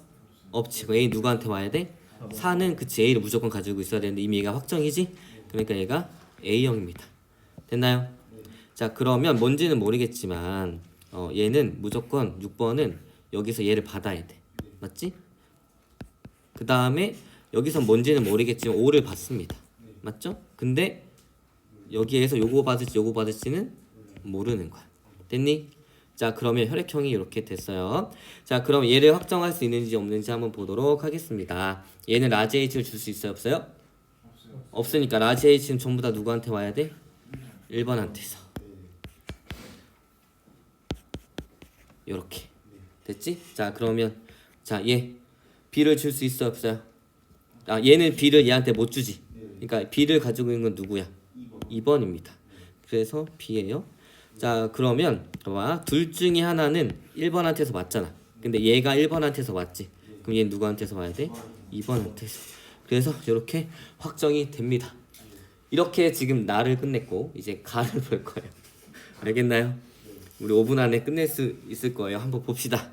없지. 그럼 A 누구한테 와야 돼? 4는 그치. A를 무조건 가지고 있어야 되는데 이미 얘가 확정이지? 그러니까 얘가 A형입니다. 됐나요? 자, 그러면 뭔지는 모르겠지만 얘는 무조건 6번은 여기서 얘를 받아야 돼. 맞지? 그 다음에 여기서 뭔지는 모르겠지만 5를 받습니다. 맞죠? 근데 여기에서 요거 받을지는 모르는 거야. 됐니? 자, 그러면 혈액형이 이렇게 됐어요. 자, 그럼 얘를 확정할 수 있는지 없는지 한번 보도록 하겠습니다. 얘는 라지 H를 줄 수 있어요 없어요? 없으니까 라지 H는 전부 다 누구한테 와야 돼? 1번한테서. 요렇게 됐지? 자, 그러면 자, 얘 B를 줄 수 있어 없어요? 아, 얘는 B를 얘한테 못 주지. 그러니까 B를 가지고 있는 건 누구야? 2번입니다. 그래서 B예요. 자, 그러면 봐봐. 둘 중에 하나는 1번한테서 맞잖아. 근데 얘가 1번한테서 맞지. 그럼 얘는 누구한테서 와야 돼? 2번한테서. 그래서 이렇게 확정이 됩니다. 이렇게 지금 나를 끝냈고 이제 가를 볼 거예요. 알겠나요? 우리 5분 안에 끝낼 수 있을 거예요. 한번 봅시다.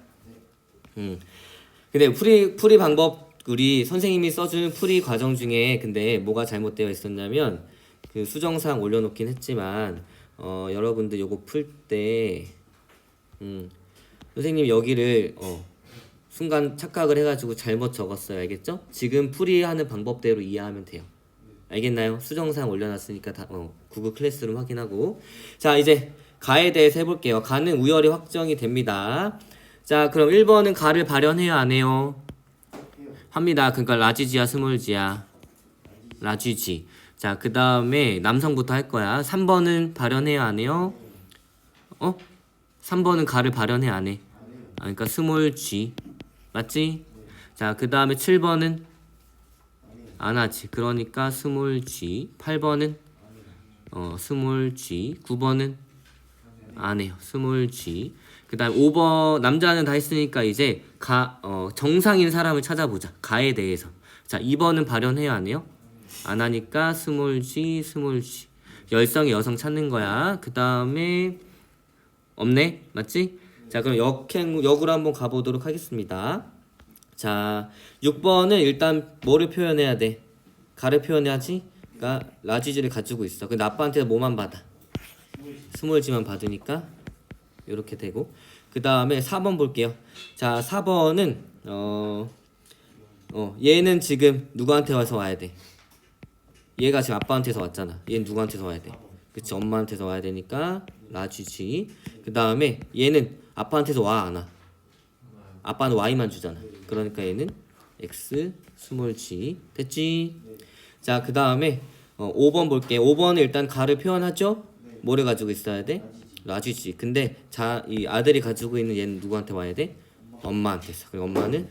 근데 풀이 방법 우리 선생님이 써준 풀이 과정 중에 근데 뭐가 잘못되어 있었냐면 그 수정사항 올려놓긴 했지만 여러분들 요거 풀 때 선생님 여기를 순간 착각을 해가지고 잘못 적었어요. 알겠죠? 지금 풀이하는 방법대로 이해하면 돼요. 알겠나요? 수정사항 올려놨으니까 다 구글 클래스룸 확인하고. 자, 이제 가에 대해서 해볼게요. 가는 우열이 확정이 됩니다. 자, 그럼 1번은 가를 발현해요 안 해요? 합니다. 그러니까 라지지야 스몰지야? 라지지. 자, 그 다음에 남성부터 할 거야. 3번은 발현해요 안 해요? 3번은 가를 발현해 안 해? 그러니까 스몰 G. 맞지? 자, 그 다음에 7번은 안 하지. 그러니까 스몰 G. 8번은 스몰 G. 9번은 안 해요. 스몰 G. 그 다음 5번 남자는 다 했으니까 이제 정상인 사람을 찾아보자. 가에 대해서. 자, 2번은 발현해요 안 해요? 안 하니까 스몰 G, 스몰 G. 열성의 여성 찾는 거야. 그 다음에 없네? 맞지? 자, 그럼 역으로 한번 가보도록 하겠습니다. 자, 6번은 일단 뭐를 표현해야 돼? 가를 표현해야지? 그러니까 라지지를 가지고 있어. 근데 아빠한테 뭐만 받아? 스몰 G만 받으니까 이렇게 되고. 그 다음에 4번 볼게요. 자, 4번은 얘는 지금 누구한테 와야 돼? 얘가 지금 아빠한테서 왔잖아. 얘는 누구한테서 와야 돼? 그치, 엄마한테서 와야 되니까 라지지. 그 다음에 얘는 아빠한테서 와 안 와? 아빠는 Y만 주잖아. 그러니까 얘는 X 스몰 G. 됐지? 자, 그 다음에 5번 볼게. 5번은 일단 가를 표현하죠? 뭐를 가지고 있어야 돼? 라지지. 근데 이 아들이 가지고 있는 얘는 누구한테 와야 돼? 엄마한테서. 그리고 엄마는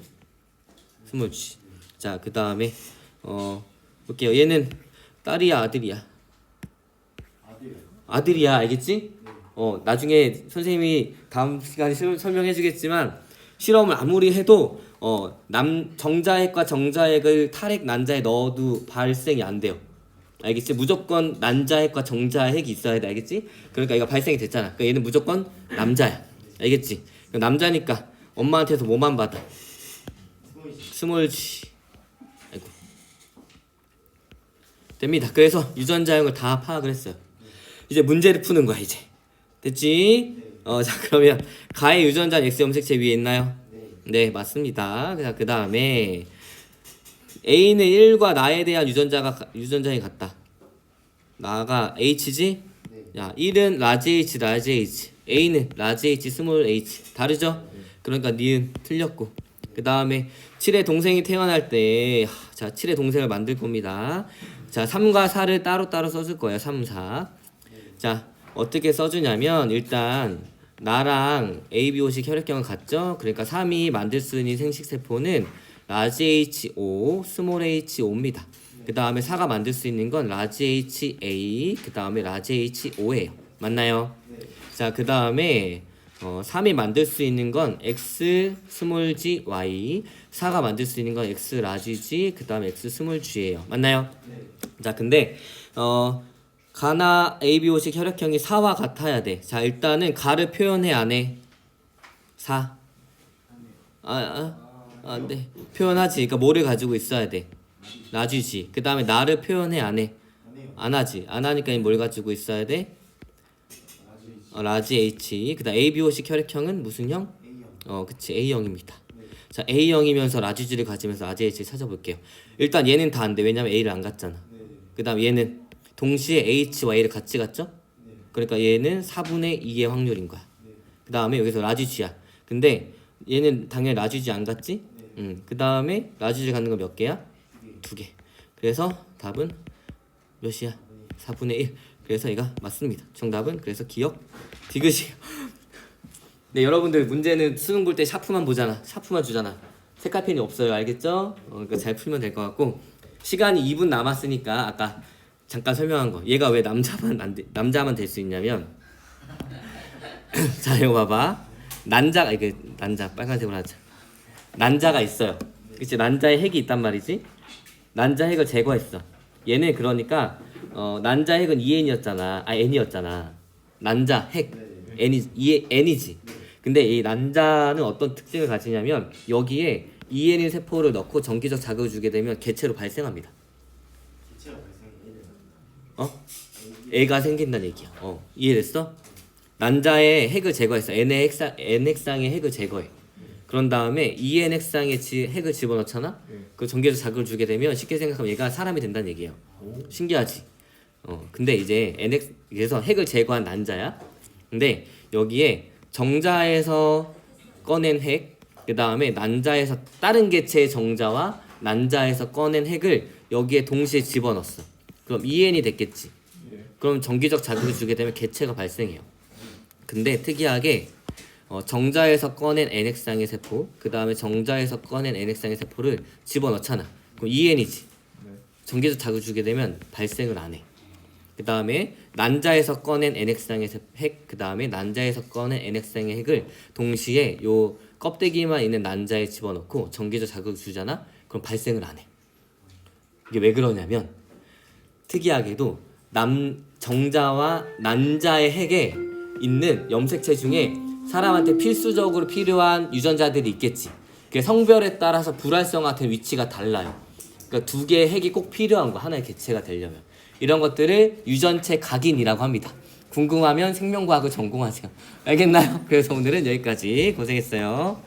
스몰 G. 자, 그 다음에 볼게요. 얘는 딸이야 아들이야? 아들이야. 알겠지? 나중에 선생님이 다음 시간에 설명해 주겠지만 실험을 아무리 해도 정자핵과 정자핵을 탈핵 난자에 넣어도 발생이 안 돼요. 알겠지? 무조건 난자핵과 정자핵이 있어야 돼. 알겠지? 그러니까 얘가 발생이 됐잖아. 그러니까 얘는 무조건 남자야. 알겠지? 그러니까 남자니까 엄마한테서 뭐만 받아? 스몰 G. 아이고. 됩니다. 그래서 유전자형을 다 파악을 했어요. 이제 문제를 푸는 거야 이제. 됐지? 자 그러면 가의 유전자 X 염색체 위에 있나요? 네 맞습니다. 그 다음에 A는 1과 나에 대한 유전자형이 같다. 나가 H지? 야 1은 라지 H 라지 H, A는 라지 H 스몰 H. 다르죠? 그러니까 니은 틀렸고. 그 다음에 7의 동생이 태어날 때 자 7의 동생을 만들 겁니다. 자 3과 4를 따로따로 써줄 거예요. 3, 4. 자 어떻게 써주냐면 일단 나랑 ABO식 혈액형은 같죠? 그러니까 3이 만들 수 있는 생식세포는 라지 HO, 스몰 HO입니다. 그 다음에 4가 만들 수 있는 건 라지 HA, 그 다음에 라지 HO예요. 맞나요? 자, 그 다음에 3이 만들 수 있는 건 X 스몰 G Y, 4가 만들 수 있는 건 X 라지 G, 그 다음에 X 스몰 G예요. 맞나요? 자, 근데 가나 ABO식 혈액형이 4와 같아야 돼. 자, 일단은 가를 표현해 안 해? 4. 안 돼. 표현하지. 그러니까 뭐를 가지고 있어야 돼? 라지지. 그 다음에 나를 표현해 안 해? 안 하지. 안 하니까 뭘 가지고 있어야 돼? 라지 H. 그 다음 ABO식 혈액형은 무슨 형? 그치. A형입니다. 자, A형이면서 라지지를 가지면서 라지 H를 찾아볼게요. 일단 얘는 다 안 돼. 왜냐면 A를 안 갔잖아. 그 다음 얘는 동시에 H와 A를 같이 갔죠? 그러니까 얘는 4분의 2의 확률인 거야. 그 다음에 여기서 라지지야. 근데 얘는 당연히 라지지 안 갔지? 그 다음에 라지지 갖는 거 몇 개야? 2개. 그래서 답은 몇이야? 4분의 1. 그래서 얘가 맞습니다. 정답은 그래서 기억 디귿이에요. 네, 여러분들 문제는 수능 볼 때 샤프만 보잖아. 샤프만 주잖아. 색깔펜이 없어요. 알겠죠? 그러니까 잘 풀면 될 것 같고 시간이 2분 남았으니까 아까 잠깐 설명한 거. 얘가 왜 남자만 될 수 있냐면 자, 이거 봐봐. 난자가 이게 난자 빨간색으로 하자. 난자가 있어요. 그치? 난자의 핵이 있단 말이지. 난자 핵을 제거했어. 얘는 그러니까 난자 핵은 EN이었잖아. N이었잖아. 난자 핵 N이지. 근데 이 난자는 어떤 특징을 가지냐면 여기에 EN인 세포를 넣고 전기적 자극을 주게 되면 개체로 발생합니다. 애가 생긴다는 얘기야. 이해됐어? 난자의 핵을 제거했어. N핵상의 핵을 제거해. 그런 다음에 EN핵상의 핵을 집어넣잖아? 그 전기적 자극을 주게 되면 쉽게 생각하면 얘가 사람이 된다는 얘기예요. 신기하지? 근데 이제 그래서 핵을 제거한 난자야. 근데 여기에 정자에서 꺼낸 핵, 그 다음에 난자에서 다른 개체의 정자와 난자에서 꺼낸 핵을 여기에 동시에 집어넣었어. 그럼 EN이 됐겠지. 그럼 전기적 자극을 주게 되면 개체가 발생해요. 근데 특이하게 정자에서 꺼낸 N핵상의 세포, 그 다음에 정자에서 꺼낸 N핵상의 세포를 집어넣잖아. 그럼 EN이지. 전기적 자극을 주게 되면 발생을 안 해. 그 다음에 난자에서 꺼낸 N핵상의 핵, 그 다음에 난자에서 꺼낸 N핵상의 핵을 동시에 요 껍데기만 있는 난자에 집어넣고 전기적 자극을 주잖아. 그럼 발생을 안 해. 이게 왜 그러냐면 특이하게도 정자와 난자의 핵에 있는 염색체 중에 사람한테 필수적으로 필요한 유전자들이 있겠지. 그 성별에 따라서 불활성 같은 위치가 달라요. 그러니까 두 개의 핵이 꼭 필요한 거, 하나의 개체가 되려면. 이런 것들을 유전체 각인이라고 합니다. 궁금하면 생명과학을 전공하세요. 알겠나요? 그래서 오늘은 여기까지. 고생했어요.